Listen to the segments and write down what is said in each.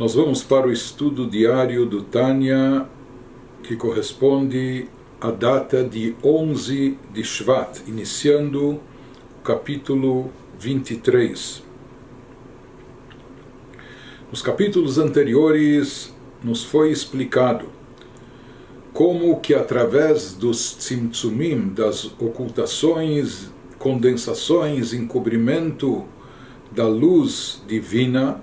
Nós vamos para o estudo diário do Tânia, que corresponde à data de 11 de Shvat, iniciando o capítulo 23. Nos capítulos anteriores nos foi explicado como que através dos tzimtzumim, das ocultações, condensações, encobrimento da luz divina,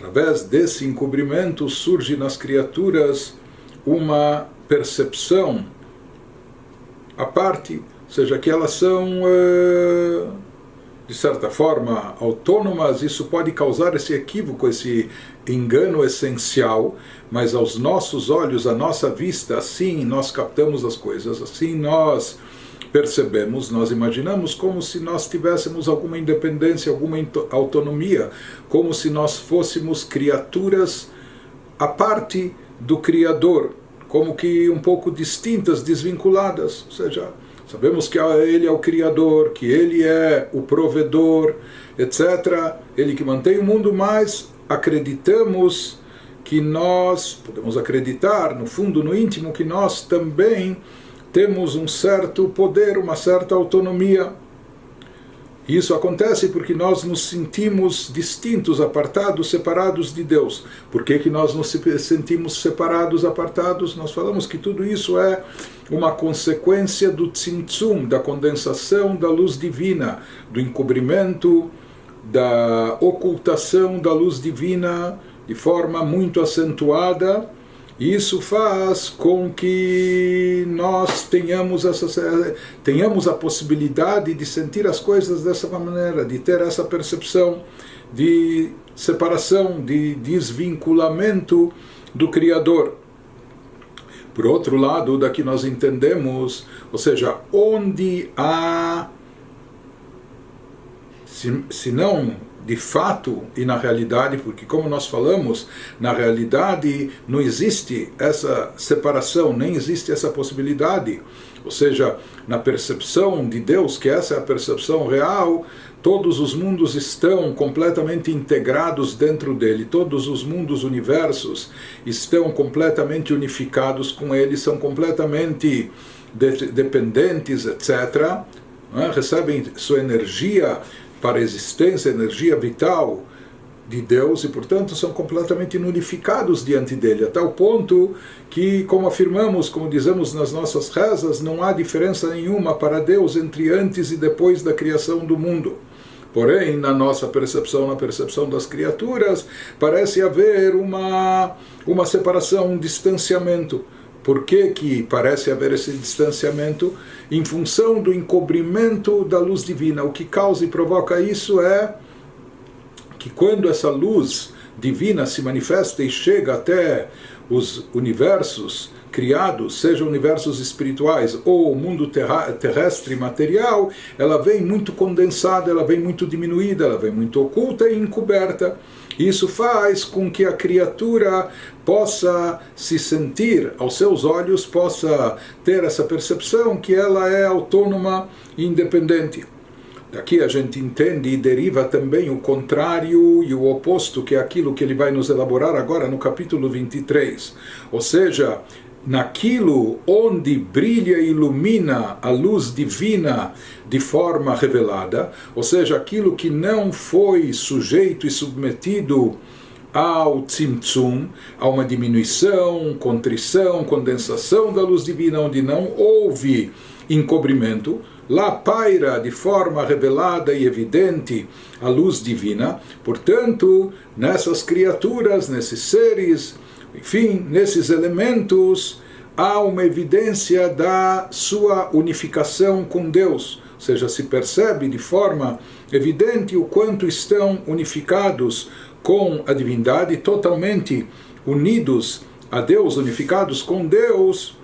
através desse encobrimento surge nas criaturas uma percepção à parte, ou seja, que elas são, de certa forma, autônomas. Isso pode causar esse equívoco, esse engano essencial, mas aos nossos olhos, à nossa vista, assim nós captamos as coisas, assim nós percebemos, nós imaginamos como se nós tivéssemos alguma independência, alguma autonomia, como se nós fôssemos criaturas à parte do Criador, como que um pouco distintas, desvinculadas. Ou seja, sabemos que Ele é o Criador, que Ele é o provedor, etc. Ele que mantém o mundo, mas acreditamos que nós, podemos acreditar no fundo, no íntimo, que nós também temos um certo poder, uma certa autonomia. Isso acontece porque nós nos sentimos distintos, apartados, separados de Deus. Por que nós nos sentimos separados, apartados? Nós falamos que tudo isso é uma consequência do tzimtzum, da condensação da luz divina, do encobrimento, da ocultação da luz divina de forma muito acentuada. E isso faz com que nós tenhamos a possibilidade de sentir as coisas dessa maneira, de ter essa percepção de separação, de desvinculamento do Criador. Por outro lado, daqui nós entendemos, ou seja, onde há, se não de fato e na realidade, porque como nós falamos, na realidade não existe essa separação, nem existe essa possibilidade. Ou seja, na percepção de Deus, que essa é a percepção real, todos os mundos estão completamente integrados dentro dele, todos os mundos, universos, estão completamente unificados com ele, são completamente dependentes, etc. Recebem sua energia para a existência, energia vital de Deus, e portanto são completamente unificados diante dele, a tal ponto que, como afirmamos, como dizemos nas nossas rezas, não há diferença nenhuma para Deus entre antes e depois da criação do mundo. Porém, na nossa percepção, na percepção das criaturas, parece haver uma separação, um distanciamento. Por que parece haver esse distanciamento? Em função do encobrimento da luz divina. O que causa e provoca isso é que quando essa luz divina se manifesta e chega até os universos criados, sejam universos espirituais ou o mundo terrestre material, ela vem muito condensada, ela vem muito diminuída, ela vem muito oculta e encoberta. Isso faz com que a criatura possa se sentir, aos seus olhos, possa ter essa percepção que ela é autônoma e independente. Daqui a gente entende e deriva também o contrário e o oposto, que é aquilo que ele vai nos elaborar agora no capítulo 23. Ou seja, naquilo onde brilha e ilumina a luz divina de forma revelada, ou seja, aquilo que não foi sujeito e submetido ao tzimtzum, a uma diminuição, contrição, condensação da luz divina, onde não houve encobrimento, lá paira de forma revelada e evidente a luz divina. Portanto, nessas criaturas, nesses seres, enfim, nesses elementos, há uma evidência da sua unificação com Deus. Ou seja, se percebe de forma evidente o quanto estão unificados com a divindade, totalmente unidos a Deus, unificados com Deus,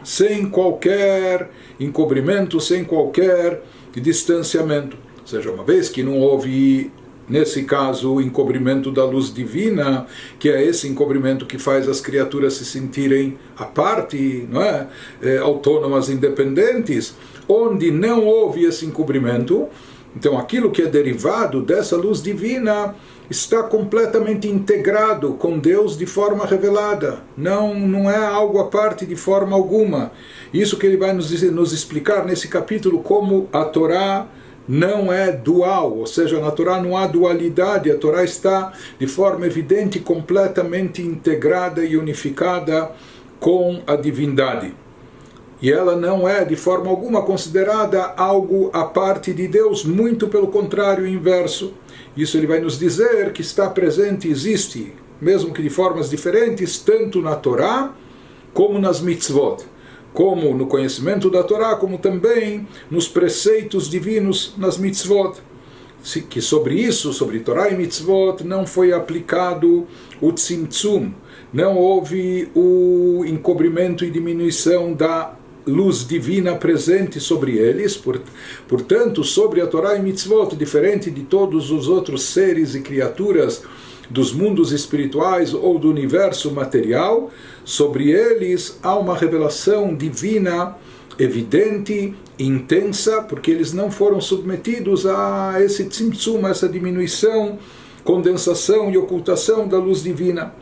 sem qualquer encobrimento, sem qualquer distanciamento. Ou seja, uma vez que não houve, nesse caso, o encobrimento da luz divina, que é esse encobrimento que faz as criaturas se sentirem à parte, não é? Autônomas, independentes, onde não houve esse encobrimento, Então aquilo que é derivado dessa luz divina está completamente integrado com Deus de forma revelada. Não é algo à parte de forma alguma. Isso que ele vai nos explicar nesse capítulo, como a Torá não é dual, ou seja, na Torá não há dualidade, a Torá está de forma evidente, completamente integrada e unificada com a divindade. E ela não é de forma alguma considerada algo à parte de Deus, muito pelo contrário, o inverso. Isso ele vai nos dizer que está presente, existe, mesmo que de formas diferentes, tanto na Torá como nas mitzvot. Como no conhecimento da Torá, como também nos preceitos divinos nas mitzvot. Que sobre isso, sobre Torá e mitzvot, não foi aplicado o tzimtzum, não houve o encobrimento e diminuição da luz divina presente sobre eles. Portanto, sobre a Torá e mitzvot, diferente de todos os outros seres e criaturas dos mundos espirituais ou do universo material, sobre eles há uma revelação divina evidente, intensa, porque eles não foram submetidos a esse tzimtzum, essa diminuição, condensação e ocultação da luz divina.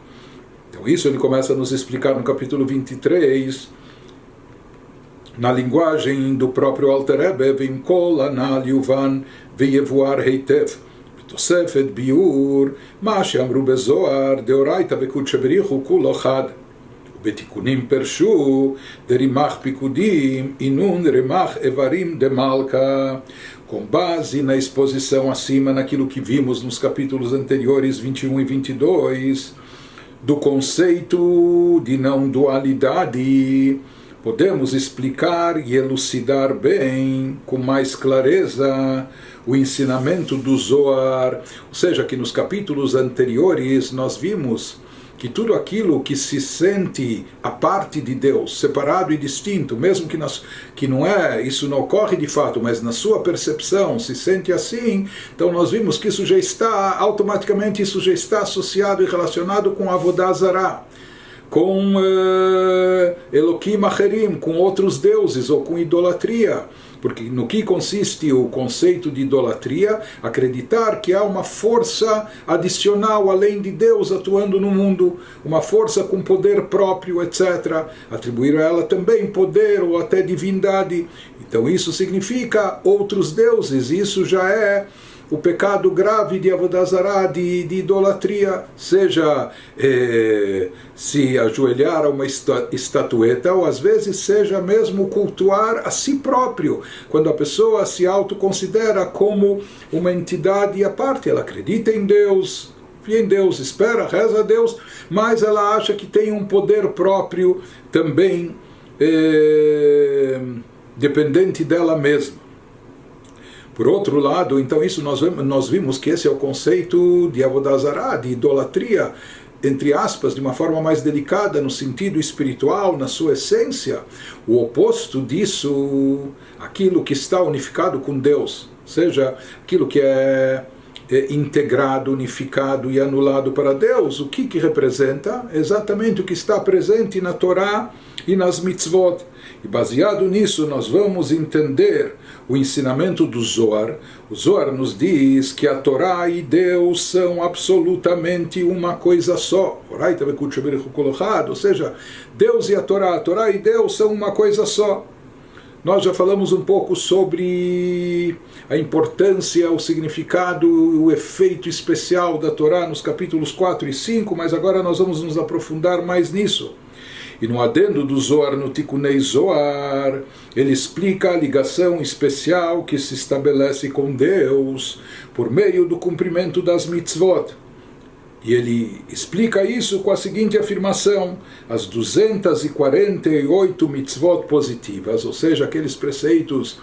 Então isso ele começa a nos explicar no capítulo 23, na linguagem do próprio Alter Rebbe, Vim kol anal yuvan veyevuar heitev תוספת ביור מה שאמרו בזוהר דאורייתא בקודשא בריחו כולו חד ובתיקונים פרשו דרימח פיקודים אינון רימח איברים דמלכה. Com base na exposição acima, naquilo que vimos nos capítulos anteriores 21 e 22 do conceito de não dualidade, podemos explicar e elucidar bem, com mais clareza, o ensinamento do Zohar. Ou seja, que nos capítulos anteriores nós vimos que tudo aquilo que se sente a parte de Deus, separado e distinto, mesmo que não é, isso não ocorre de fato, mas na sua percepção se sente assim, então nós vimos que isso já está, automaticamente isso já está associado e relacionado com Avodah Zarah, com Elohim Acherim, com outros deuses, ou com idolatria. Porque no que consiste o conceito de idolatria? Acreditar que há uma força adicional além de Deus atuando no mundo, uma força com poder próprio, etc. Atribuir a ela também poder ou até divindade. Então isso significa outros deuses, isso já é o pecado grave de Avodah Zarah, de idolatria, seja se ajoelhar a uma estatueta, ou às vezes seja mesmo cultuar a si próprio, quando a pessoa se autoconsidera como uma entidade à parte. Ela acredita em Deus, espera, reza a Deus, mas ela acha que tem um poder próprio também dependente dela mesma. Por outro lado, então isso nós vimos que esse é o conceito de Avodah Zarah, de idolatria, entre aspas, de uma forma mais delicada, no sentido espiritual, na sua essência. O oposto disso, aquilo que está unificado com Deus, seja aquilo que é integrado, unificado e anulado para Deus, o que representa? Exatamente o que está presente na Torá e nas mitzvot. E baseado nisso nós vamos entender o ensinamento do Zohar. O Zohar nos diz que a Torá e Deus são absolutamente uma coisa só. Ou seja, Deus e a Torá e Deus são uma coisa só. Nós já falamos um pouco sobre a importância, o significado, o efeito especial da Torá nos capítulos 4 e 5, mas agora nós vamos nos aprofundar mais nisso. E no adendo do Zohar, no Tikunei Zohar, ele explica a ligação especial que se estabelece com Deus por meio do cumprimento das mitzvot. E ele explica isso com a seguinte afirmação: as 248 mitzvot positivas, ou seja, aqueles preceitos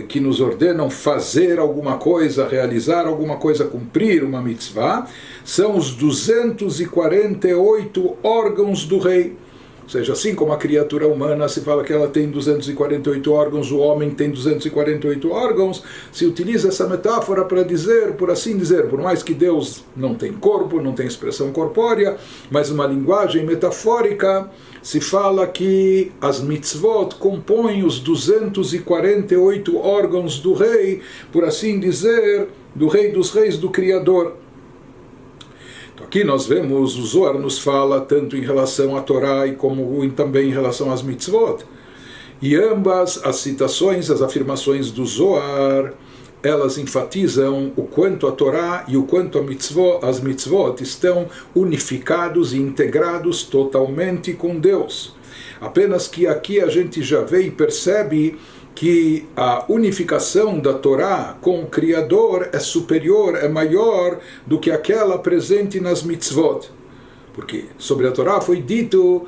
que nos ordenam fazer alguma coisa, realizar alguma coisa, cumprir uma mitzvah, são os 248 órgãos do rei. Ou seja, assim como a criatura humana se fala que ela tem 248 órgãos, o homem tem 248 órgãos, se utiliza essa metáfora para dizer, por assim dizer, por mais que Deus não tem corpo, não tem expressão corpórea, mas uma linguagem metafórica, se fala que as mitzvot compõem os 248 órgãos do rei, por assim dizer, do rei dos reis, do Criador. Então aqui nós vemos, o Zohar nos fala tanto em relação à Torá e como também em relação às mitzvot. E ambas as citações, as afirmações do Zohar, elas enfatizam o quanto a Torá e o quanto as mitzvot estão unificados e integrados totalmente com Deus. Apenas que aqui a gente já vê e percebe que a unificação da Torá com o Criador é superior, é maior do que aquela presente nas mitzvot. Porque sobre a Torá foi dito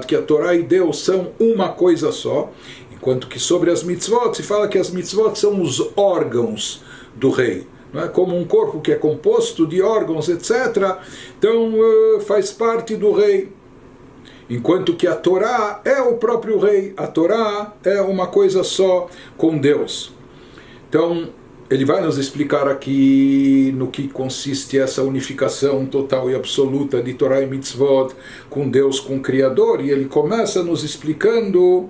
que a Torá e Deus são uma coisa só, enquanto que sobre as mitzvot se fala que as mitzvot são os órgãos do rei. Não é? Como um corpo que é composto de órgãos, etc. Então faz parte do rei. Enquanto que a Torá é o próprio rei, a Torá é uma coisa só com Deus. Então, ele vai nos explicar aqui no que consiste essa unificação total e absoluta de Torá e Mitzvot com Deus, com o Criador, e ele começa nos explicando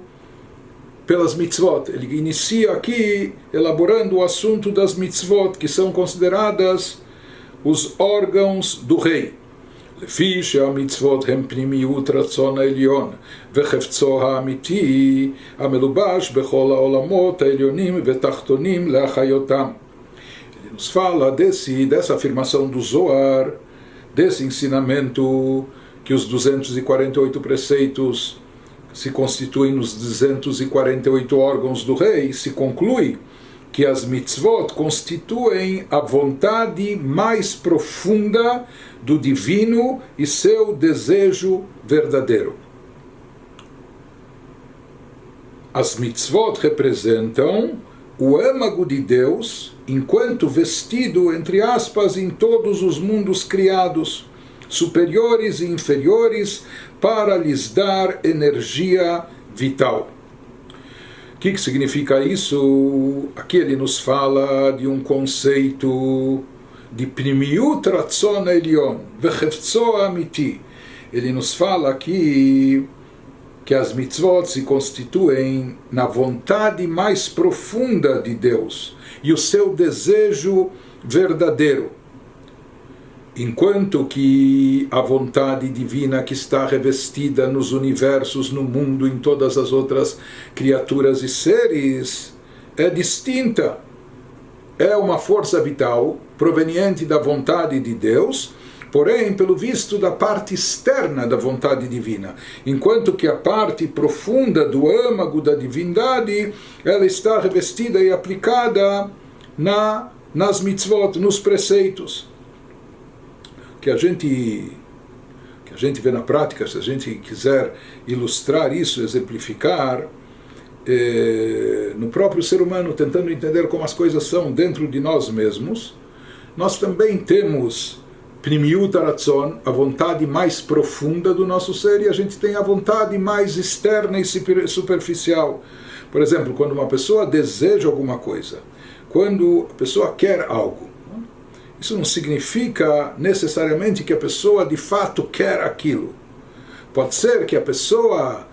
pelas Mitzvot. Ele inicia aqui elaborando o assunto das Mitzvot, que são consideradas os órgãos do rei. לפי שהמצוות הם פנימיות רצון העליון וחפצו האמיתי המלובש בכל העולמות העליונים ותחתונים להחיותם. Ele nos fala dessa afirmação do Zohar, desse ensinamento que os 248 preceitos se constituem nos 248 órgãos do rei, se conclui que as mitzvot constituem a vontade mais profunda do divino e seu desejo verdadeiro. As mitzvot representam o âmago de Deus enquanto vestido, entre aspas, em todos os mundos criados, superiores e inferiores, para lhes dar energia vital. O que significa isso? Aqui ele nos fala de um conceito de Pnimiut Ratzon Elyon, Vechefzo Amiti. Ele nos fala aqui que as mitzvot se constituem na vontade mais profunda de Deus e o seu desejo verdadeiro. Enquanto que a vontade divina que está revestida nos universos, no mundo, em todas as outras criaturas e seres, é distinta. É uma força vital proveniente da vontade de Deus, porém, pelo visto da parte externa da vontade divina. Enquanto que a parte profunda do âmago da divindade, ela está revestida e aplicada nas mitzvot, nos preceitos. Que a gente vê na prática, se a gente quiser ilustrar isso, exemplificar, no próprio ser humano, tentando entender como as coisas são dentro de nós mesmos, nós também temos Pnimiut Aratzon, a vontade mais profunda do nosso ser, e a gente tem a vontade mais externa e superficial. Por exemplo, quando uma pessoa deseja alguma coisa, quando a pessoa quer algo, isso não significa necessariamente que a pessoa de fato quer aquilo. Pode ser que a pessoa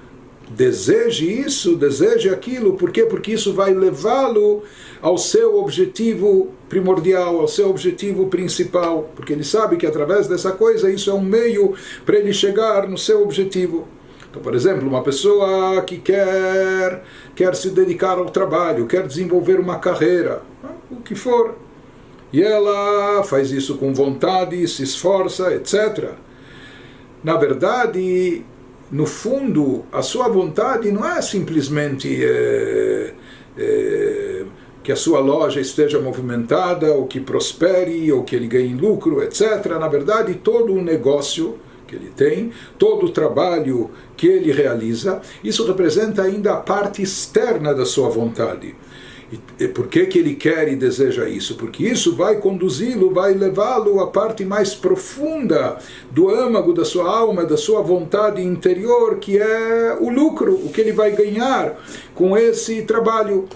deseje isso, deseje aquilo. Por quê? Porque isso vai levá-lo ao seu objetivo primordial, ao seu objetivo principal. Porque ele sabe que através dessa coisa, isso é um meio para ele chegar no seu objetivo. Então, por exemplo, uma pessoa que quer se dedicar ao trabalho, quer desenvolver uma carreira, o que for, e ela faz isso com vontade, se esforça, etc. Na verdade, no fundo, a sua vontade não é simplesmente que a sua loja esteja movimentada, ou que prospere, ou que ele ganhe lucro, etc. Na verdade, todo o negócio que ele tem, todo o trabalho que ele realiza, isso representa ainda a parte externa da sua vontade. E por que ele quer e deseja isso? Porque isso vai conduzi-lo, vai levá-lo à parte mais profunda do âmago da sua alma, da sua vontade interior, que é o lucro, o que ele vai ganhar com esse trabalho.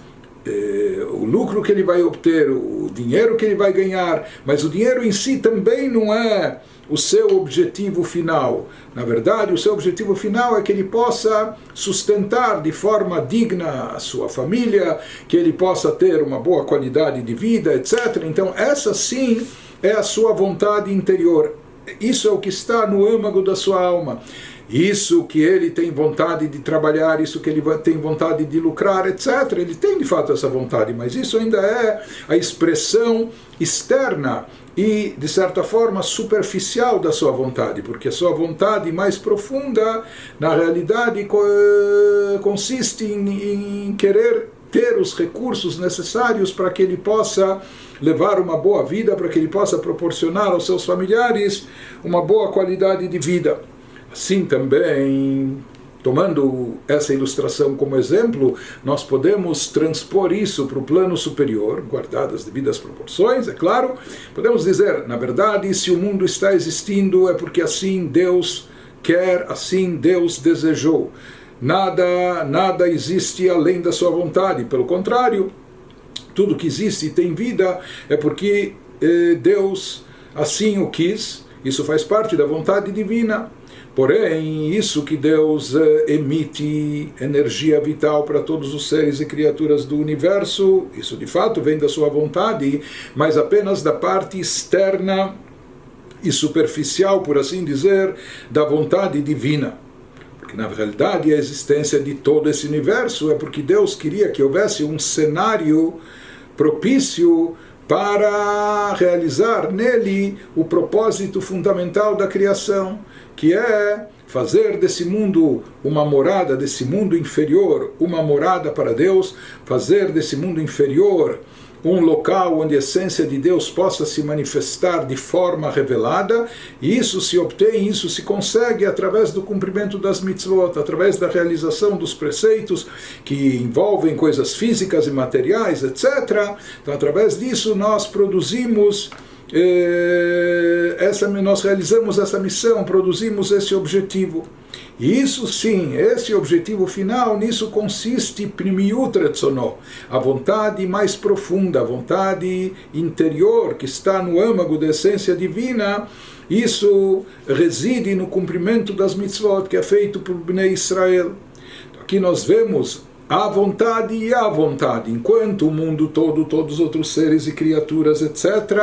O lucro que ele vai obter, o dinheiro que ele vai ganhar, mas o dinheiro em si também não é o seu objetivo final. Na verdade, o seu objetivo final é que ele possa sustentar de forma digna a sua família, que ele possa ter uma boa qualidade de vida, etc. Então, essa sim é a sua vontade interior. Isso é o que está no âmago da sua alma. Isso que ele tem vontade de trabalhar, isso que ele tem vontade de lucrar, etc. Ele tem de fato essa vontade, mas isso ainda é a expressão externa e, de certa forma, superficial da sua vontade, porque a sua vontade mais profunda, na realidade, consiste em querer ter os recursos necessários para que ele possa levar uma boa vida, para que ele possa proporcionar aos seus familiares uma boa qualidade de vida. Assim também, tomando essa ilustração como exemplo, nós podemos transpor isso para o plano superior, guardadas as devidas proporções, é claro. Podemos dizer, na verdade, se o mundo está existindo é porque assim Deus quer, assim Deus desejou. Nada existe além da sua vontade. Pelo contrário, tudo que existe e tem vida é porque Deus assim o quis. Isso faz parte da vontade divina. Porém, isso que Deus emite energia vital para todos os seres e criaturas do universo, isso de fato vem da sua vontade, mas apenas da parte externa e superficial, por assim dizer, da vontade divina. Porque na realidade a existência de todo esse universo é porque Deus queria que houvesse um cenário propício para realizar nele o propósito fundamental da criação, que é fazer desse mundo uma morada, desse mundo inferior, uma morada para Deus, fazer desse mundo inferior um local onde a essência de Deus possa se manifestar de forma revelada, e isso se obtém, isso se consegue através do cumprimento das mitzvot, através da realização dos preceitos que envolvem coisas físicas e materiais, etc. Então, através disso, nós produzimos nós realizamos essa missão, produzimos esse objetivo. E isso sim, esse objetivo final, nisso consiste Pnimiut Retzono, a vontade mais profunda, a vontade interior que está no âmago da essência divina. Isso reside no cumprimento das mitzvot que é feito por Bnei Israel. Então, aqui nós vemos a vontade e a vontade, enquanto o mundo todo, todos os outros seres e criaturas, etc.,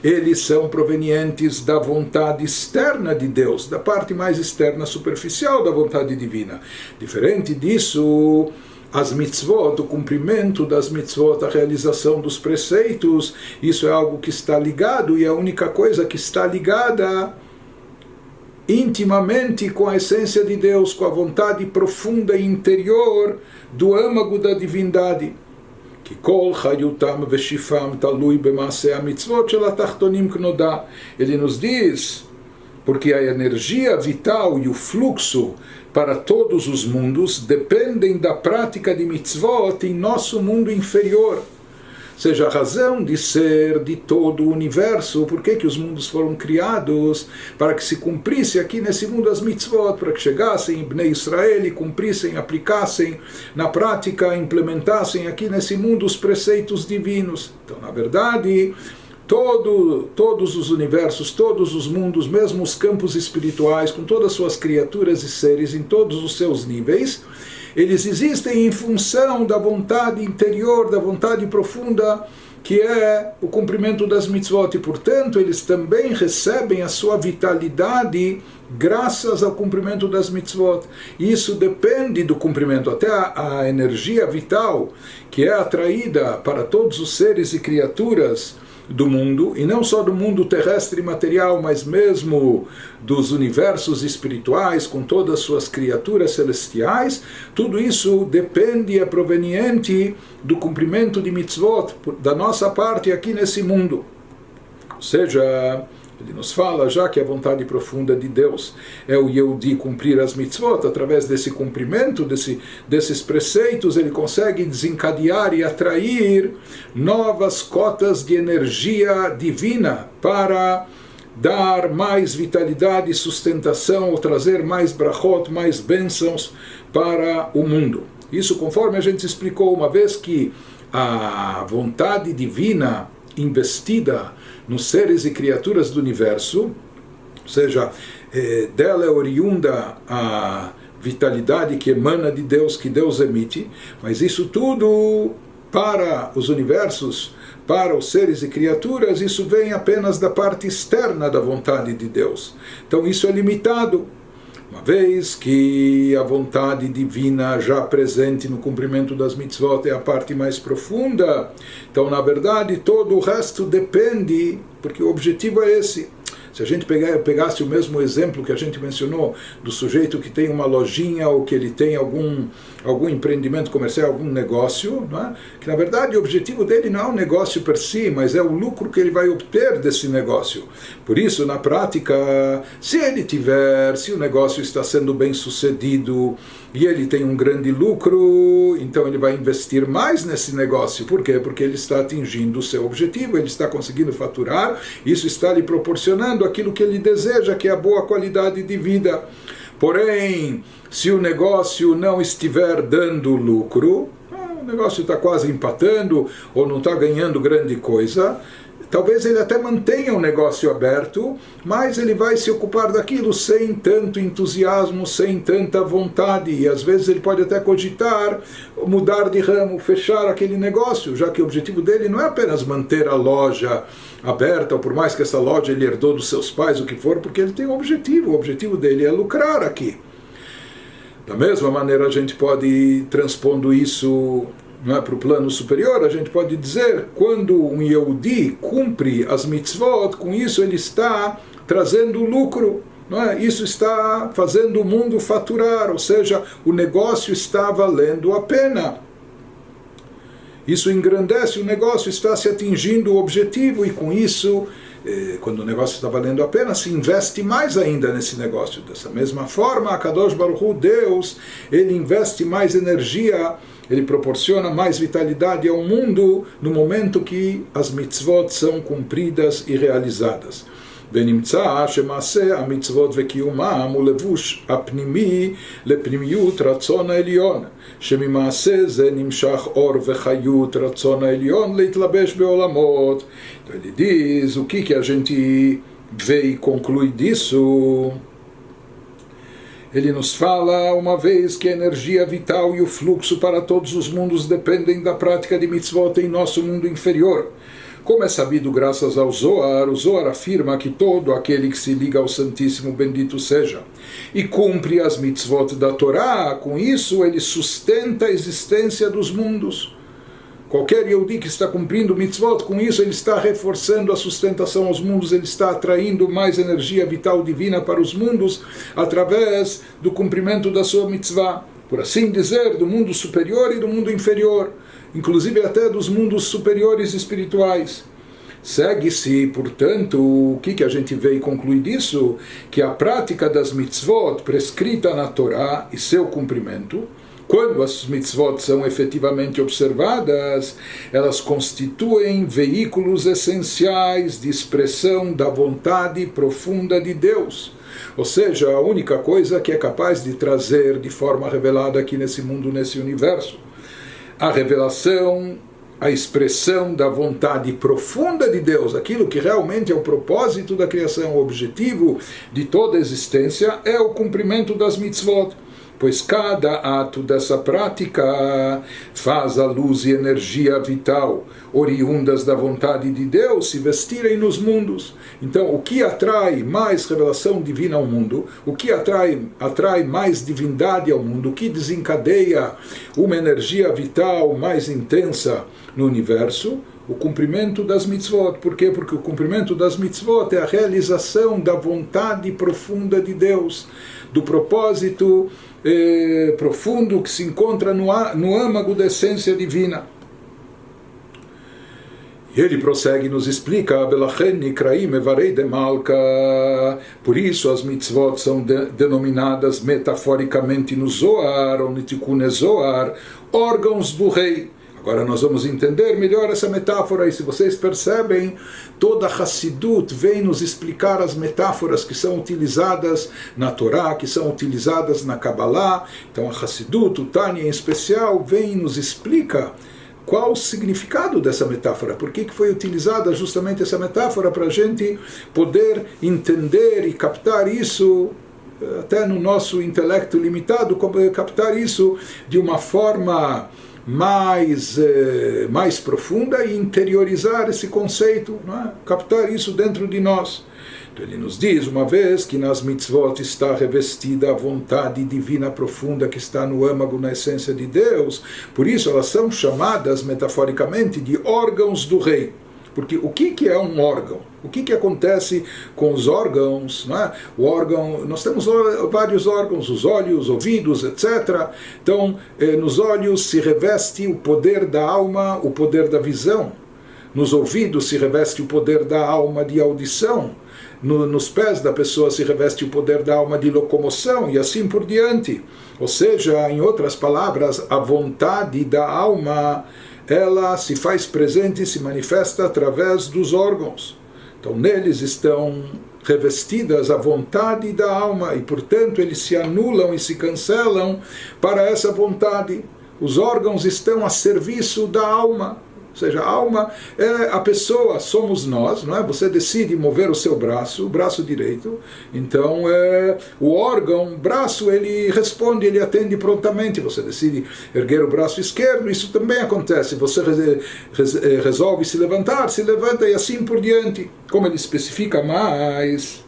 eles são provenientes da vontade externa de Deus, da parte mais externa, superficial da vontade divina. Diferente disso, as mitzvot, o cumprimento das mitzvot, a realização dos preceitos, isso é algo que está ligado, e a única coisa que está ligada intimamente com a essência de Deus, com a vontade profunda e interior do âmago da divindade. Que kol chayutam veshifam talui b'maaseh hamitzvot shel hatachtonim knoda. Ele nos diz, porque a energia vital e o fluxo para todos os mundos dependem da prática de mitzvot em nosso mundo inferior. Seja a razão de ser de todo o universo, por que os mundos foram criados, para que se cumprisse aqui nesse mundo as mitzvot, para que chegassem em Bnei Israel e cumprissem, aplicassem na prática, implementassem aqui nesse mundo os preceitos divinos. Então, na verdade, todos os universos, todos os mundos, mesmo os campos espirituais, com todas as suas criaturas e seres em todos os seus níveis, eles existem em função da vontade interior, da vontade profunda, que é o cumprimento das mitzvot, e portanto eles também recebem a sua vitalidade graças ao cumprimento das mitzvot. Isso depende do cumprimento, até a energia vital que é atraída para todos os seres e criaturas do mundo, e não só do mundo terrestre e material, mas mesmo dos universos espirituais, com todas as suas criaturas celestiais, tudo isso depende e é proveniente do cumprimento de mitzvot, da nossa parte aqui nesse mundo. Ou seja, Ele nos fala já que a vontade profunda de Deus é o Yehudi cumprir as mitzvot. Através desse cumprimento, desses preceitos, ele consegue desencadear e atrair novas cotas de energia divina para dar mais vitalidade e sustentação, ou trazer mais brachot, mais bênçãos para o mundo. Isso conforme a gente explicou uma vez que a vontade divina investida nos seres e criaturas do universo, ou seja, dela é oriunda a vitalidade que emana de Deus, que Deus emite, mas isso tudo para os universos, para os seres e criaturas, isso vem apenas da parte externa da vontade de Deus. Então isso é limitado. Uma vez que a vontade divina já presente no cumprimento das mitzvot é a parte mais profunda, então na verdade todo o resto depende, porque o objetivo é esse. Se a gente pegasse o mesmo exemplo que a gente mencionou, do sujeito que tem uma lojinha ou que ele tem algum empreendimento comercial, algum negócio, não é? Que na verdade o objetivo dele não é o negócio per si, mas é o lucro que ele vai obter desse negócio. Por isso, na prática, se o negócio está sendo bem sucedido e ele tem um grande lucro, então ele vai investir mais nesse negócio. Por quê? Porque ele está atingindo o seu objetivo, ele está conseguindo faturar, isso está lhe proporcionando aquilo que ele deseja, que é a boa qualidade de vida. Porém, se o negócio não estiver dando lucro, o negócio está quase empatando ou não está ganhando grande coisa, talvez ele até mantenha o negócio aberto, mas ele vai se ocupar daquilo sem tanto entusiasmo, sem tanta vontade, e às vezes ele pode até cogitar mudar de ramo, fechar aquele negócio, já que o objetivo dele não é apenas manter a loja aberta, ou por mais que essa loja ele herdou dos seus pais, o que for, porque ele tem um objetivo, o objetivo dele é lucrar aqui. Da mesma maneira a gente pode, transpondo isso para o plano superior, a gente pode dizer, quando um Yehudi cumpre as mitzvot, com isso ele está trazendo lucro, não é? Isso está fazendo o mundo faturar, ou seja, o negócio está valendo a pena. Isso engrandece o negócio, está se atingindo o objetivo, e com isso, quando o negócio está valendo a pena, se investe mais ainda nesse negócio. Dessa mesma forma, a Kadosh Baruch Hu, Deus, ele investe mais energia, ele proporciona mais vitalidade ao mundo no momento que as mitzvot são cumpridas e realizadas. ונמצא שמעשה המצוות וקיומם הוא לבוש הפנימי לפנימיות רצון העליון, שממעשה זה נמשך אור וחיות רצון העליון להתלבש בעולמות. Então ele diz, o que a gente vê e conclui disso? Ele nos fala, uma vez que a energia vital e o fluxo para todos os mundos dependem da prática de mitzvot em nosso mundo inferior. Como é sabido graças ao Zohar, o Zohar afirma que todo aquele que se liga ao Santíssimo bendito seja e cumpre as mitzvot da Torá, com isso ele sustenta a existência dos mundos. Qualquer Yehudi que está cumprindo mitzvot, com isso ele está reforçando a sustentação aos mundos, ele está atraindo mais energia vital divina para os mundos através do cumprimento da sua mitzvah, por assim dizer, do mundo superior e do mundo inferior, inclusive até dos mundos superiores espirituais. Segue-se, portanto, o que a gente vê e conclui disso? Que a prática das mitzvot prescrita na Torá e seu cumprimento, quando as mitzvot são efetivamente observadas, elas constituem veículos essenciais de expressão da vontade profunda de Deus. Ou seja, a única coisa que é capaz de trazer de forma revelada aqui nesse mundo, nesse universo, a revelação, a expressão da vontade profunda de Deus, aquilo que realmente é o propósito da criação, o objetivo de toda a existência, é o cumprimento das mitzvot. Pois cada ato dessa prática faz a luz e energia vital oriundas da vontade de Deus se vestirem nos mundos. Então, o que atrai mais revelação divina ao mundo, o que atrai mais divindade ao mundo, o que desencadeia uma energia vital mais intensa no universo, o cumprimento das mitzvot. Por quê? Porque o cumprimento das mitzvot é a realização da vontade profunda de Deus, do propósito profundo que se encontra no âmago da essência divina. E ele prossegue e nos explica, por isso as mitzvot são denominadas metaforicamente no Zohar, ou no Tikkun Zohar, órgãos do rei. Agora nós vamos entender melhor essa metáfora, e se vocês percebem, toda a Hassidut vem nos explicar as metáforas que são utilizadas na Torá, que são utilizadas na Kabbalah. Então a Hassidut, o Tânia em especial, vem e nos explica qual o significado dessa metáfora, por que foi utilizada justamente essa metáfora para a gente poder entender e captar isso, até no nosso intelecto limitado, captar isso de uma forma mais profunda e interiorizar esse conceito, não é? Captar isso dentro de nós. Então ele nos diz, uma vez que nas mitzvot está revestida a vontade divina profunda que está no âmago, na essência de Deus, por isso elas são chamadas metaforicamente de órgãos do rei. Porque o que é um órgão? O que acontece com os órgãos? Não é? O órgão, nós temos vários órgãos, os olhos, ouvidos, etc. Então, nos olhos se reveste o poder da alma, o poder da visão. Nos ouvidos se reveste o poder da alma de audição. Nos pés da pessoa se reveste o poder da alma de locomoção, e assim por diante. Ou seja, em outras palavras, a vontade da alma, ela se faz presente e se manifesta através dos órgãos. Então neles estão revestidas a vontade da alma, e portanto eles se anulam e se cancelam para essa vontade. Os órgãos estão a serviço da alma. Ou seja, a alma é a pessoa, somos nós, não é? Você decide mover o seu braço, o braço direito, então o órgão, braço, ele responde, ele atende prontamente. Você decide erguer o braço esquerdo, isso também acontece. Você resolve se levantar, se levanta e assim por diante. Como ele especifica mais,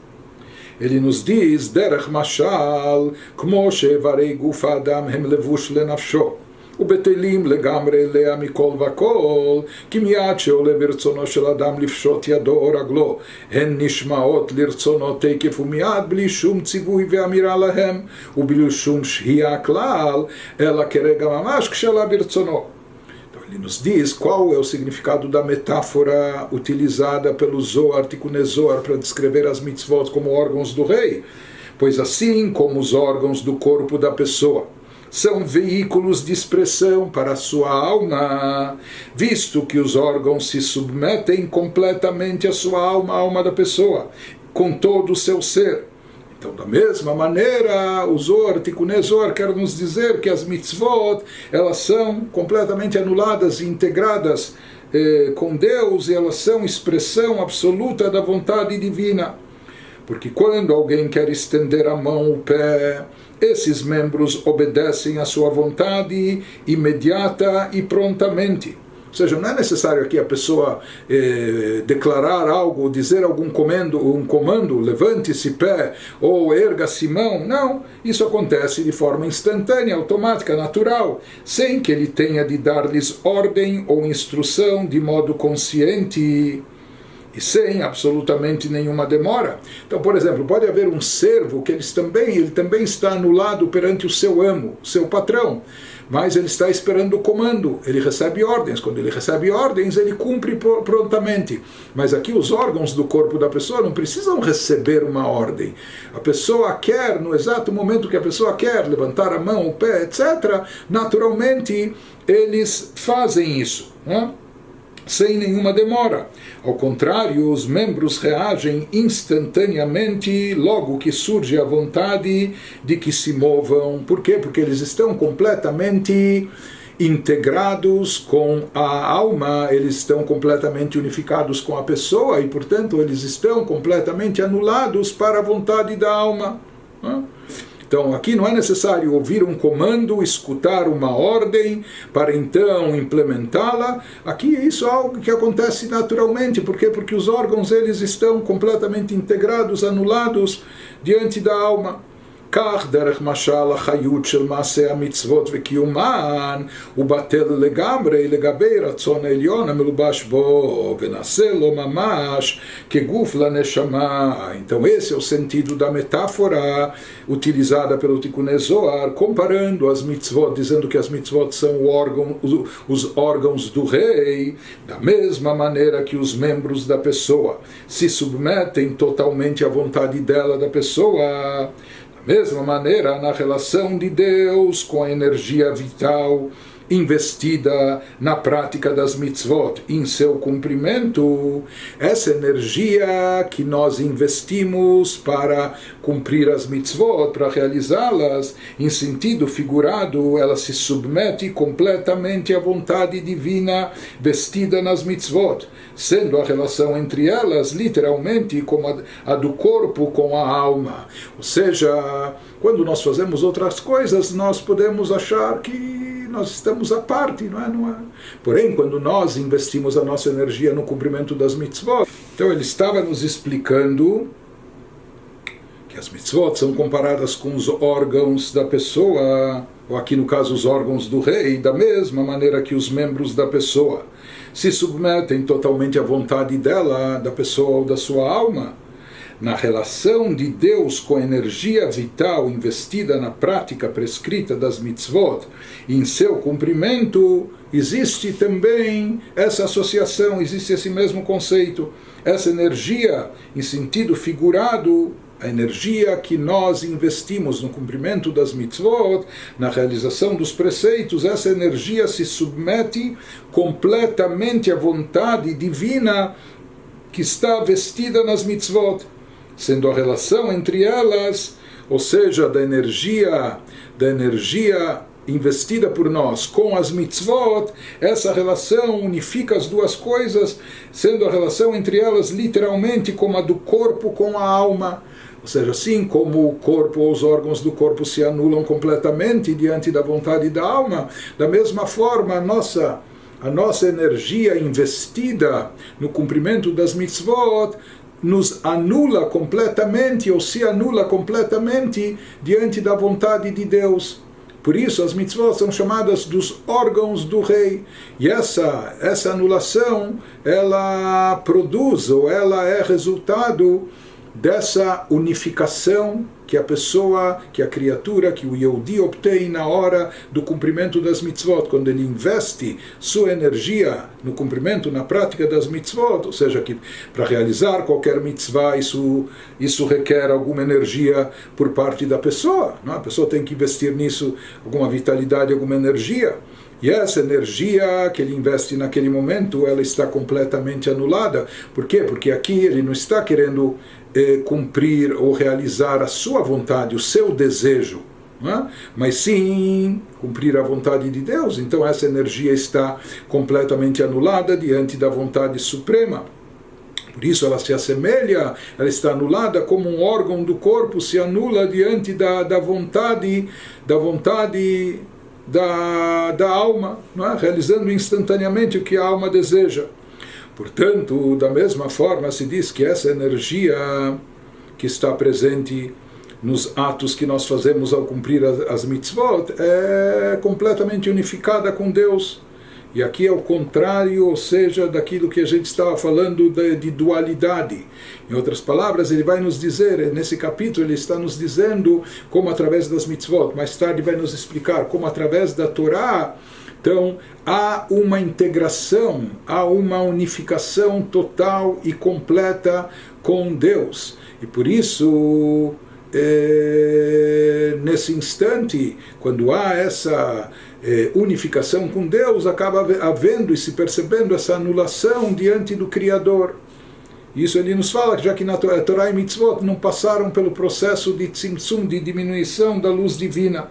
ele nos diz, Derech Mashal, Kmo shevarei guf adam hem levush lenafsho. ובטלים לגמרי אליה מכל וכל, כי מיד שעולה ברצונו של אדם לפשוט ידו או רגלו, הן נשמעות לרצונו תקף ומיד בלי שום ציווי ואמירה להם, ובלי שום שהייה כלל, אלא כרגע ממש כשעלה ברצונו. Ele nos diz qual é o significado da metáfora utilizada pelo Zohar, Tikkun Zohar, para descrever as mitzvot como órgãos do rei. Pois assim como os órgãos do corpo da pessoa são veículos de expressão para a sua alma, visto que os órgãos se submetem completamente à sua alma, a alma da pessoa, com todo o seu ser. Então, da mesma maneira, o Zohar, Tikkun Zohar, quer nos dizer que as mitzvot, elas são completamente anuladas e integradas com Deus, e elas são expressão absoluta da vontade divina. Porque quando alguém quer estender a mão, o pé, esses membros obedecem à sua vontade imediata e prontamente. Ou seja, não é necessário aqui a pessoa declarar algo, dizer algum comando, levante-se pé ou erga-se mão. Não, isso acontece de forma instantânea, automática, natural, sem que ele tenha de dar-lhes ordem ou instrução de modo consciente e sem absolutamente nenhuma demora. Então, por exemplo, pode haver um servo que ele também está anulado perante o seu amo, o seu patrão, mas ele está esperando o comando, ele recebe ordens. Quando ele recebe ordens, ele cumpre prontamente. Mas aqui os órgãos do corpo da pessoa não precisam receber uma ordem. A pessoa quer, no exato momento que a pessoa quer levantar a mão, o pé, etc., naturalmente eles fazem isso, né? Sem nenhuma demora. Ao contrário, os membros reagem instantaneamente logo que surge a vontade de que se movam. Por quê? Porque eles estão completamente integrados com a alma, eles estão completamente unificados com a pessoa e, portanto, eles estão completamente anulados para a vontade da alma. Então, aqui não é necessário ouvir um comando, escutar uma ordem, para então implementá-la. Aqui isso é algo que acontece naturalmente. Por quê? Porque os órgãos eles estão completamente integrados, anulados diante da alma. כך דרך משל החיות של מעשי המצוות וקיומן הוא בטל לגמרי לגבי רצון העליון המלובש בו ונעשה לו ממש כגוף לנשמה. Então esse é o sentido da metáfora utilizada pelo Tikkun Zohar, comparando as mitzvot, dizendo que as mitzvot são os órgãos do rei, da mesma maneira que os membros da pessoa se submetem totalmente à vontade dela, da pessoa. Da mesma maneira, na relação de Deus com a energia vital investida na prática das mitzvot, em seu cumprimento, essa energia que nós investimos para cumprir as mitzvot, para realizá-las, em sentido figurado, ela se submete completamente à vontade divina vestida nas mitzvot, sendo a relação entre elas, literalmente, como a do corpo com a alma. Ou seja, quando nós fazemos outras coisas, nós podemos achar que nós estamos à parte, não é? Porém, quando nós investimos a nossa energia no cumprimento das mitzvot, então ele estava nos explicando que as mitzvot são comparadas com os órgãos da pessoa, ou aqui no caso os órgãos do rei, da mesma maneira que os membros da pessoa se submetem totalmente à vontade dela, da pessoa ou da sua alma. Na relação de Deus com a energia vital investida na prática prescrita das mitzvot, em seu cumprimento, existe também essa associação, existe esse mesmo conceito, essa energia em sentido figurado, a energia que nós investimos no cumprimento das mitzvot, na realização dos preceitos, essa energia se submete completamente à vontade divina que está vestida nas mitzvot, sendo a relação entre elas, ou seja, da energia investida por nós com as mitzvot, essa relação unifica as duas coisas, sendo a relação entre elas literalmente como a do corpo com a alma. Ou seja, assim como o corpo ou os órgãos do corpo se anulam completamente diante da vontade da alma, da mesma forma a nossa energia investida no cumprimento das mitzvot nos anula completamente, ou se anula completamente diante da vontade de Deus. Por isso as mitzvot são chamadas dos órgãos do rei. E essa anulação, ela produz, ou ela é resultado dessa unificação que a pessoa, que a criatura, que o Yehudi obtém na hora do cumprimento das mitzvot, quando ele investe sua energia no cumprimento, na prática das mitzvot, ou seja, que para realizar qualquer mitzvah, isso requer alguma energia por parte da pessoa, não? A pessoa tem que investir nisso alguma vitalidade, alguma energia. E essa energia que ele investe naquele momento, ela está completamente anulada. Por quê? Porque aqui ele não está querendo cumprir ou realizar a sua vontade, o seu desejo, não é? Mas sim cumprir a vontade de Deus. Então essa energia está completamente anulada diante da vontade suprema. Por isso ela se assemelha, ela está anulada como um órgão do corpo se anula diante da vontade da alma, não é? Realizando instantaneamente o que a alma deseja. Portanto, da mesma forma se diz que essa energia que está presente nos atos que nós fazemos ao cumprir as mitzvot é completamente unificada com Deus. E aqui é o contrário, ou seja, daquilo que a gente estava falando de dualidade. Em outras palavras, ele vai nos dizer, nesse capítulo ele está nos dizendo como através das mitzvot, mais tarde vai nos explicar como através da Torá, então há uma integração, há uma unificação total e completa com Deus. E por isso, nesse instante, quando há essa unificação com Deus, acaba havendo e se percebendo essa anulação diante do Criador. Isso ele nos fala, já que na Torá e Mitzvot não passaram pelo processo de tzimtzum, de diminuição da luz divina.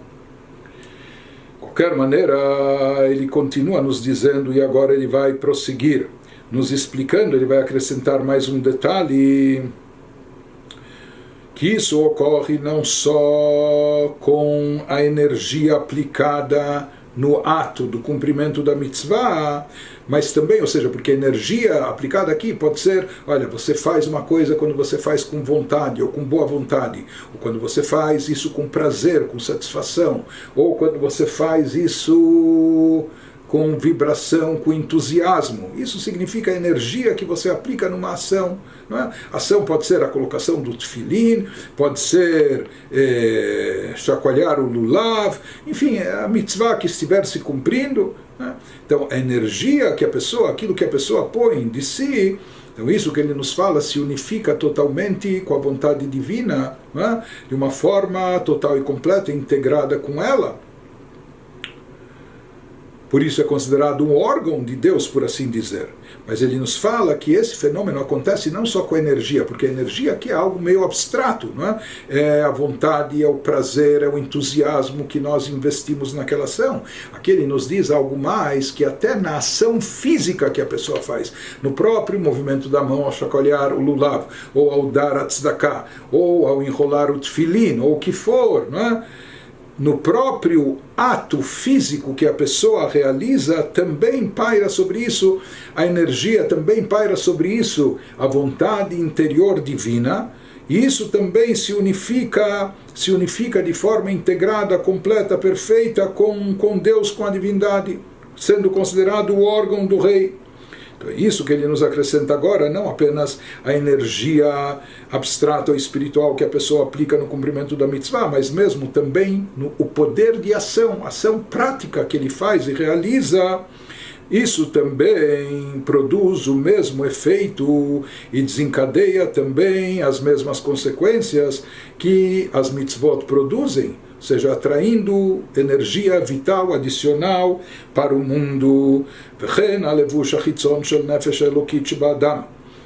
De qualquer maneira, ele continua nos dizendo, e agora ele vai prosseguir, nos explicando, ele vai acrescentar mais um detalhe, que isso ocorre não só com a energia aplicada no ato do cumprimento da mitzvah, mas também, ou seja, porque a energia aplicada aqui pode ser, olha, você faz uma coisa quando você faz com vontade, ou com boa vontade, ou quando você faz isso com prazer, com satisfação, ou quando você faz isso com vibração, com entusiasmo. Isso significa a energia que você aplica numa ação. Não é? Ação pode ser a colocação do tefilim, pode ser chacoalhar o lulav, enfim, a mitzvah que estiver se cumprindo. Né? Então, a energia que a pessoa, aquilo que a pessoa põe de si, então isso que ele nos fala se unifica totalmente com a vontade divina, né? De uma forma total e completa, integrada com ela. Por isso é considerado um órgão de Deus, por assim dizer. Mas ele nos fala que esse fenômeno acontece não só com a energia, porque a energia aqui é algo meio abstrato, não é? É a vontade, é o prazer, é o entusiasmo que nós investimos naquela ação. Aqui ele nos diz algo mais, que até na ação física que a pessoa faz, no próprio movimento da mão ao chacoalhar o lulav, ou ao dar a tzedakah, ou ao enrolar o tefilim, ou o que for, não é? No próprio ato físico que a pessoa realiza, também paira sobre isso a energia, também paira sobre isso a vontade interior divina, e isso também se unifica de forma integrada, completa, perfeita com Deus, com a divindade, sendo considerado o órgão do rei. Então é isso que ele nos acrescenta agora, não apenas a energia abstrata ou espiritual que a pessoa aplica no cumprimento da mitzvah, mas mesmo também o poder de ação prática que ele faz e realiza. Isso também produz o mesmo efeito e desencadeia também as mesmas consequências que as mitzvot produzem, ou seja, atraindo energia vital adicional para o mundo. וכן הלבוש החיצון של נפש אלוקית שבאדם,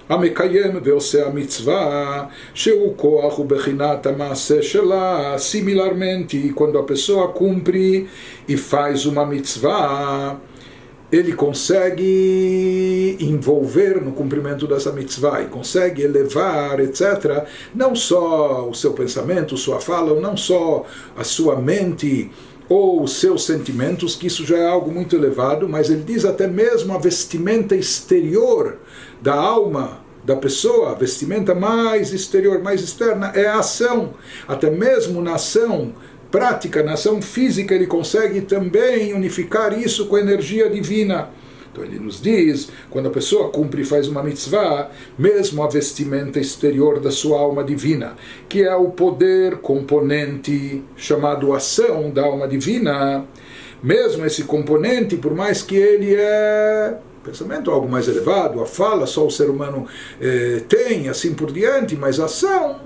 המקיים ועושה המצווה, שהוא כוח ובחינת המעשה שלה. Similarmente, quando a pessoa cumpre e faz uma mitzvah, ele consegue envolver no cumprimento dessa mitzvah e consegue elevar, etc., não só o seu pensamento, sua fala, ou não só a sua mente ou os seus sentimentos, que isso já é algo muito elevado, mas ele diz até mesmo a vestimenta exterior da alma da pessoa, a vestimenta mais exterior, mais externa, é a ação. Até mesmo na ação prática, na ação física, ele consegue também unificar isso com a energia divina. Então ele nos diz, quando a pessoa cumpre e faz uma mitzvah, mesmo a vestimenta exterior da sua alma divina, que é o poder componente chamado ação da alma divina, mesmo esse componente, por mais que ele é pensamento algo mais elevado, a fala só o ser humano tem, assim por diante, mas a ação,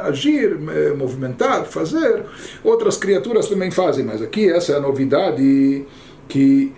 agir, movimentar, fazer, outras criaturas também fazem, mas aqui essa é a novidade, que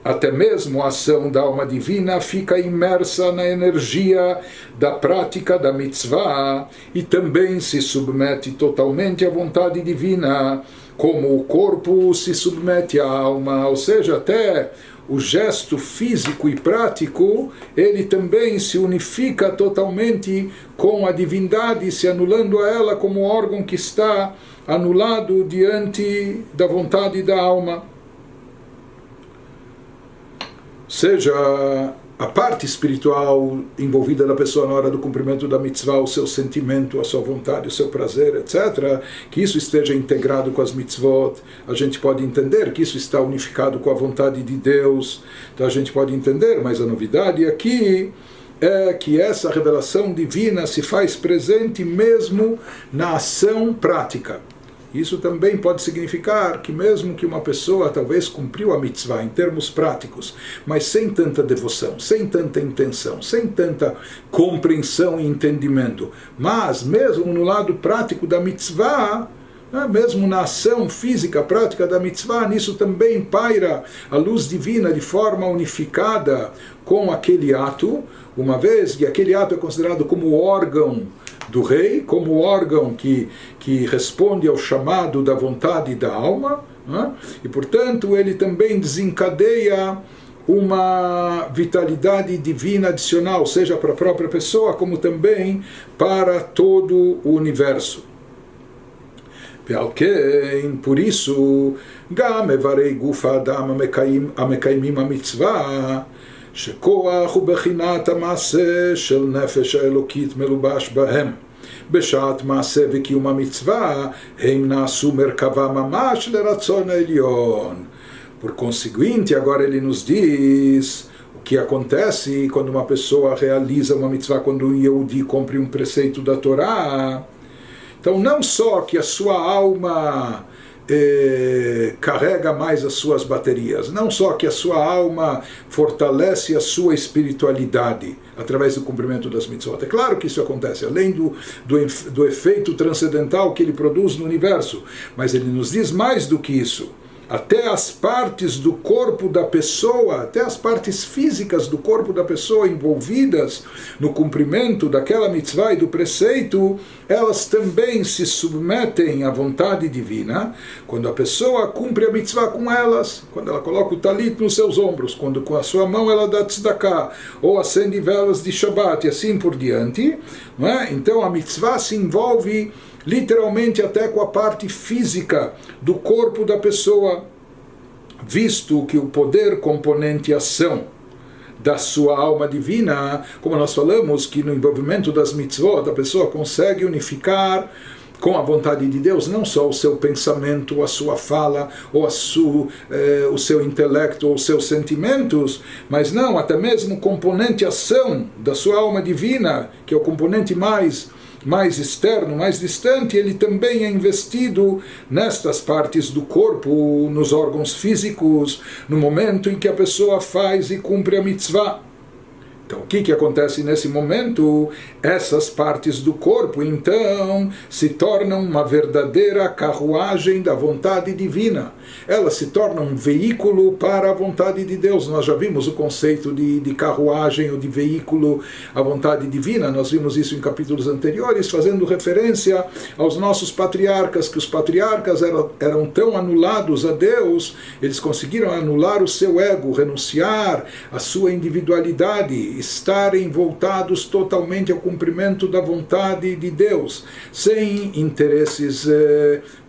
até mesmo a ação da alma divina fica imersa na energia da prática da mitzvah e também se submete totalmente à vontade divina, como o corpo se submete à alma, ou seja, até o gesto físico e prático, ele também se unifica totalmente com a divindade, se anulando a ela como órgão que está anulado diante da vontade da alma. Seja a parte espiritual envolvida da pessoa na hora do cumprimento da mitzvah, o seu sentimento, a sua vontade, o seu prazer, etc., que isso esteja integrado com as mitzvot, a gente pode entender que isso está unificado com a vontade de Deus, então a gente pode entender, mas a novidade aqui é que essa revelação divina se faz presente mesmo na ação prática. Isso também pode significar que mesmo que uma pessoa talvez cumpriu a mitzvah em termos práticos, mas sem tanta devoção, sem tanta intenção, sem tanta compreensão e entendimento, mas mesmo no lado prático da mitzvah, mesmo na ação física prática da mitzvah, nisso também paira a luz divina de forma unificada com aquele ato, uma vez que aquele ato é considerado como órgão do rei, como órgão que responde ao chamado da vontade da alma, né? E portanto ele também desencadeia uma vitalidade divina adicional, seja para a própria pessoa, como também para todo o universo. por isso, גם איברי גוף האדם המקיימים המצווה, שכוח ובחינת המעשה של נפש האלוקית מלובש בהם. בשעת מעשה וקיום המצווה, הם נעשו מרכבה ממש לרצון העליון. Por conseguinte, agora ele nos diz o que acontece quando uma pessoa realiza uma mitzvah, quando o Yehudi cumpre um preceito da Torá. Então, não só que a sua alma carrega mais as suas baterias, não só que a sua alma fortalece a sua espiritualidade através do cumprimento das mitzvot. É claro que isso acontece, além do efeito transcendental que ele produz no universo, mas ele nos diz mais do que isso. Até as partes do corpo da pessoa, até as partes físicas do corpo da pessoa envolvidas no cumprimento daquela mitzvah e do preceito, elas também se submetem à vontade divina. Quando a pessoa cumpre a mitzvah com elas, quando ela coloca o talit nos seus ombros, quando com a sua mão ela dá tzedakah, ou acende velas de Shabbat e assim por diante, não é? Então a mitzvah se envolve literalmente até com a parte física do corpo da pessoa, visto que o poder componente ação da sua alma divina, como nós falamos, que no envolvimento das mitzvot a pessoa consegue unificar com a vontade de Deus, não só o seu pensamento, a sua fala, ou o seu intelecto, ou os seus sentimentos, mas não, até mesmo o componente ação da sua alma divina, que é o componente mais externo, mais distante, ele também é investido nestas partes do corpo, nos órgãos físicos, no momento em que a pessoa faz e cumpre a mitzvah. Então, o que acontece nesse momento? Essas partes do corpo, então, se tornam uma verdadeira carruagem da vontade divina. Elas se tornam um veículo para a vontade de Deus. Nós já vimos o conceito de carruagem ou de veículo à vontade divina. Nós vimos isso em capítulos anteriores, fazendo referência aos nossos patriarcas, que os patriarcas eram tão anulados a Deus, eles conseguiram anular o seu ego, renunciar à sua individualidade, estarem voltados totalmente ao cumprimento da vontade de Deus, sem interesses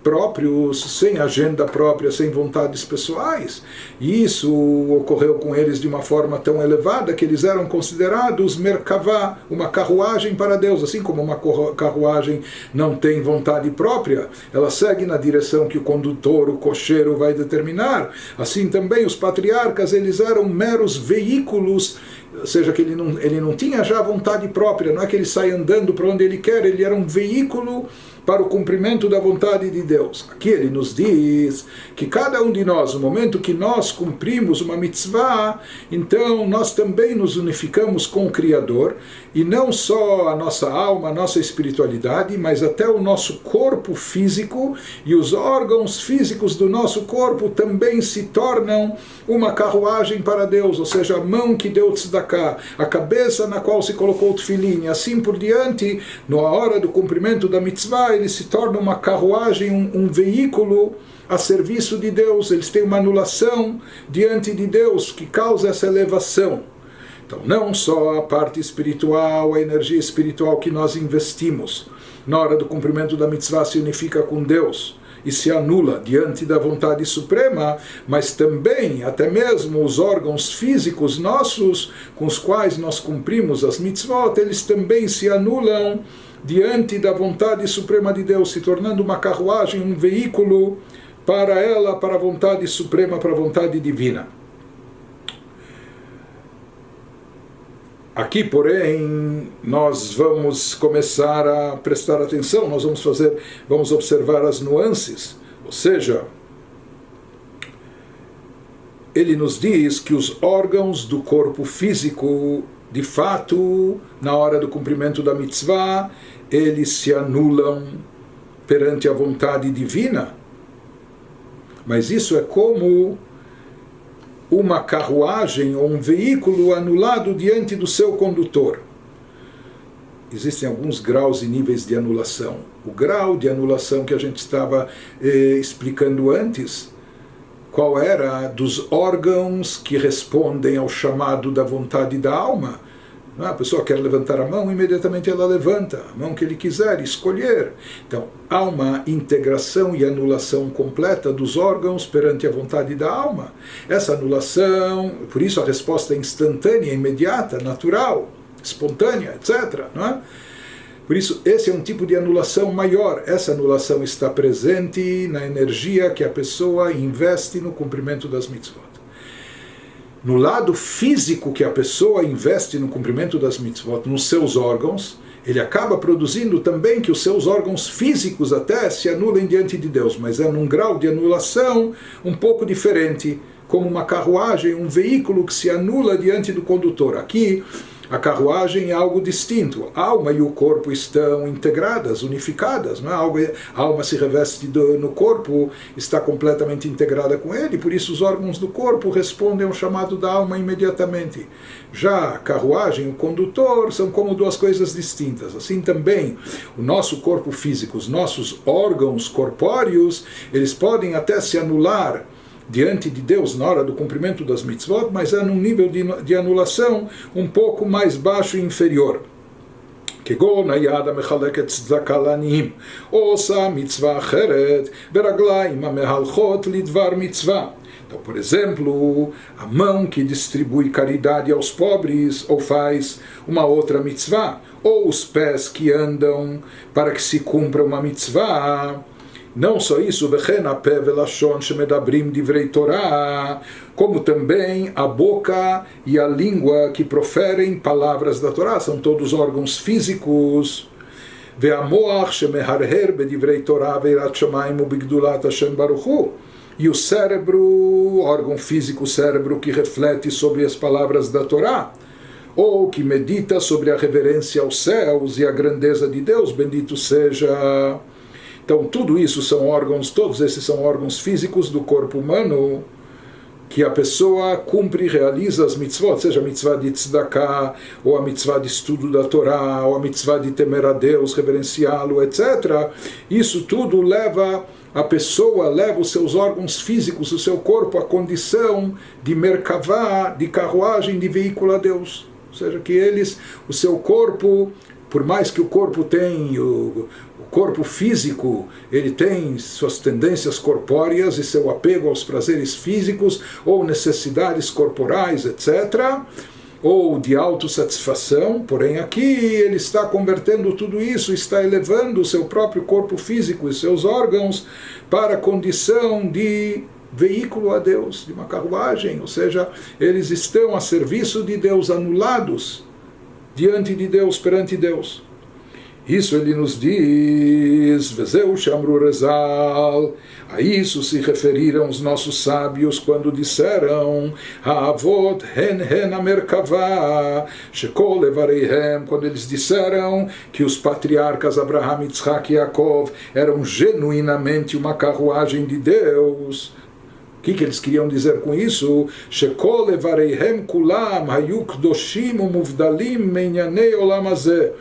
próprios, sem agenda própria, sem vontades pessoais. E isso ocorreu com eles de uma forma tão elevada que eles eram considerados merkavá, uma carruagem para Deus. Assim como uma carruagem não tem vontade própria, ela segue na direção que o condutor, o cocheiro vai determinar. Assim também os patriarcas, eles eram meros veículos, ou seja, que ele não tinha já vontade própria, não é que ele sai andando para onde ele quer, ele era um veículo para o cumprimento da vontade de Deus. Aqui ele nos diz que cada um de nós, no momento que nós cumprimos uma mitzvah, então nós também nos unificamos com o Criador, e não só a nossa alma, a nossa espiritualidade, mas até o nosso corpo físico e os órgãos físicos do nosso corpo também se tornam uma carruagem para Deus, ou seja, a mão que deu tzedakah, a cabeça na qual se colocou o tefilim, e assim por diante, na hora do cumprimento da mitzvah, ele se torna uma carruagem, um veículo a serviço de Deus. Eles têm uma anulação diante de Deus que causa essa elevação. Então, não só a parte espiritual, a energia espiritual que nós investimos na hora do cumprimento da mitzvah se unifica com Deus e se anula diante da vontade suprema, mas também, até mesmo os órgãos físicos nossos, com os quais nós cumprimos as mitzvot, eles também se anulam diante da vontade suprema de Deus, se tornando uma carruagem, um veículo para ela, para a vontade suprema, para a vontade divina. Aqui, porém, nós vamos começar a prestar atenção, nós vamos observar as nuances, ou seja, ele nos diz que os órgãos do corpo físico, de fato, na hora do cumprimento da mitzvah, eles se anulam perante a vontade divina, mas isso é como uma carruagem ou um veículo anulado diante do seu condutor. Existem alguns graus e níveis de anulação. O grau de anulação que a gente estava explicando antes, qual era dos órgãos que respondem ao chamado da vontade da alma, A pessoa quer levantar a mão, imediatamente ela levanta a mão que ele quiser escolher. Então, há uma integração e anulação completa dos órgãos perante a vontade da alma. Essa anulação, por isso a resposta é instantânea, imediata, natural, espontânea, etc. Não é? Por isso, esse é um tipo de anulação maior. Essa anulação está presente na energia que a pessoa investe no cumprimento das mitzvot. No lado físico que a pessoa investe no cumprimento das mitzvot, nos seus órgãos, ele acaba produzindo também que os seus órgãos físicos até se anulem diante de Deus, mas é num grau de anulação um pouco diferente, como uma carruagem, um veículo que se anula diante do condutor. Aqui, a carruagem é algo distinto. A alma e o corpo estão integradas, unificadas. Não é? A alma se reveste no corpo, está completamente integrada com ele, por isso os órgãos do corpo respondem ao chamado da alma imediatamente. Já a carruagem, o condutor, são como duas coisas distintas. Assim também, o nosso corpo físico, os nossos órgãos corpóreos, eles podem até se anular diante de Deus na hora do cumprimento das mitzvot, mas é num nível de anulação um pouco mais baixo e inferior. כגון היד המחלקת צדקה לעניים, או עושה מצווה אחרת ברגליים המהלכות לדבר מצווה. Então, por exemplo, a mão que distribui caridade aos pobres ou faz uma outra mitzvah, ou os pés que andam para que se cumpra uma mitzvah. Não só isso, como também a boca e a língua que proferem palavras da Torá, são todos órgãos físicos. E o cérebro, órgão físico, cérebro que reflete sobre as palavras da Torá, ou que medita sobre a reverência aos céus e a grandeza de Deus, bendito seja. Então, tudo isso são órgãos, todos esses são órgãos físicos do corpo humano que a pessoa cumpre e realiza as mitzvot, seja a mitzvah de tzedakah, ou a mitzvah de estudo da Torá, ou a mitzvah de temer a Deus, reverenciá-lo, etc. Isso tudo leva a pessoa, leva os seus órgãos físicos, o seu corpo, à condição de merkavá, de carruagem, de veículo a Deus. Ou seja, que eles, o seu corpo, por mais que o corpo tenha, o corpo físico, ele tem suas tendências corpóreas e seu apego aos prazeres físicos, ou necessidades corporais, etc., ou de autossatisfação, porém aqui ele está convertendo tudo isso, está elevando o seu próprio corpo físico e seus órgãos para a condição de veículo a Deus, de uma carruagem, ou seja, eles estão a serviço de Deus, anulados diante de Deus, perante Deus. Isso ele nos diz, Vezeu Shamru Rezal, a isso se referiram os nossos sábios quando disseram Ha'avot hen amerkavá, shekol evareihem, quando eles disseram que os patriarcas Abraham, Yitzhak e Yaakov eram genuinamente uma carruagem de Deus. O que eles queriam dizer com isso? Shekol evareihem kulam hayu kdoshim umuvdalim menyanei olam hazeh.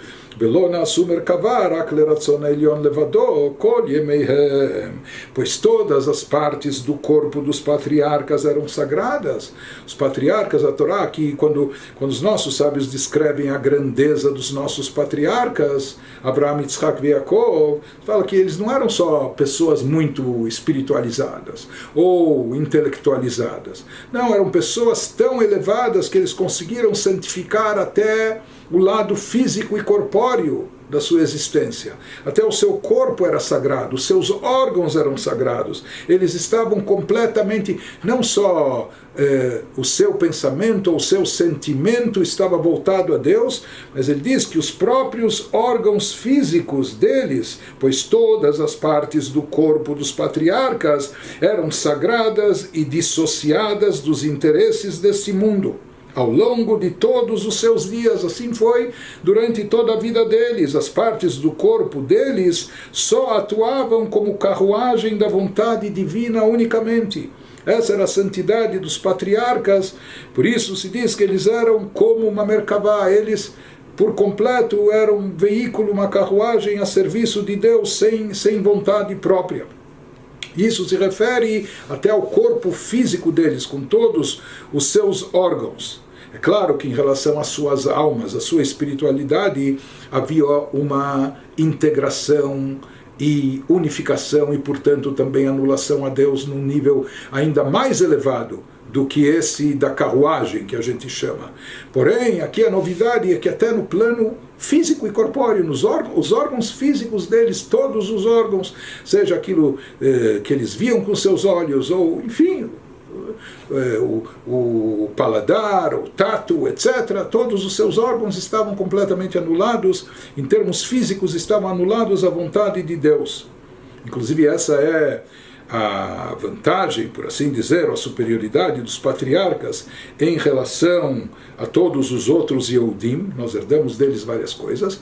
Pois todas as partes do corpo dos patriarcas eram sagradas. Os patriarcas, a Torá, que quando os nossos sábios descrevem a grandeza dos nossos patriarcas, Abraham, Yitzhak e Yaakov, fala que eles não eram só pessoas muito espiritualizadas ou intelectualizadas. Não, eram pessoas tão elevadas que eles conseguiram santificar até o lado físico e corpóreo da sua existência. Até o seu corpo era sagrado, os seus órgãos eram sagrados. Eles estavam completamente, não só o seu pensamento ou o seu sentimento estava voltado a Deus, mas ele diz que os próprios órgãos físicos deles, pois todas as partes do corpo dos patriarcas eram sagradas e dissociadas dos interesses deste mundo. Ao longo de todos os seus dias, assim foi durante toda a vida deles. As partes do corpo deles só atuavam como carruagem da vontade divina unicamente. Essa era a santidade dos patriarcas, por isso se diz que eles eram como uma merkavá, eles por completo eram um veículo, uma carruagem a serviço de Deus, sem vontade própria. Isso se refere até ao corpo físico deles, com todos os seus órgãos. É claro que em relação às suas almas, à sua espiritualidade, havia uma integração e unificação e, portanto, também anulação a Deus num nível ainda mais elevado do que esse da carruagem, que a gente chama. Porém, aqui a novidade é que até no plano físico e corpóreo, os órgãos físicos deles, todos os órgãos, seja aquilo que eles viam com seus olhos, ou, enfim, o paladar, o tato, etc., todos os seus órgãos estavam completamente anulados, em termos físicos estavam anulados à vontade de Deus. Inclusive essa é a vantagem, por assim dizer, a superioridade dos patriarcas em relação a todos os outros Yehudim. Nós herdamos deles várias coisas.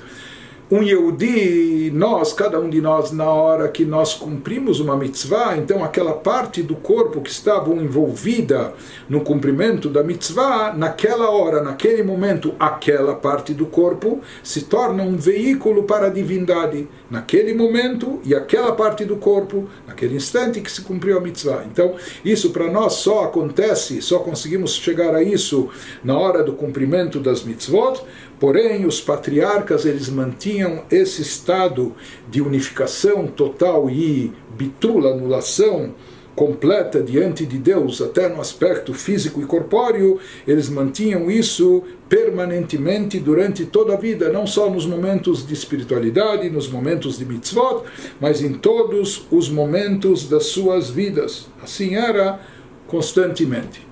Um Yehudi, cada um de nós, na hora que nós cumprimos uma mitzvah, então aquela parte do corpo que estava envolvida no cumprimento da mitzvah, naquela hora, naquele momento, aquela parte do corpo se torna um veículo para a divindade. Naquele momento e aquela parte do corpo, naquele instante que se cumpriu a mitzvah. Então, isso para nós só acontece, só conseguimos chegar a isso na hora do cumprimento das mitzvot. Porém, os patriarcas, eles mantinham esse estado de unificação total e bitul, anulação completa diante de Deus, até no aspecto físico e corpóreo. Eles mantinham isso permanentemente durante toda a vida, não só nos momentos de espiritualidade, nos momentos de mitzvot, mas em todos os momentos das suas vidas. Assim era constantemente.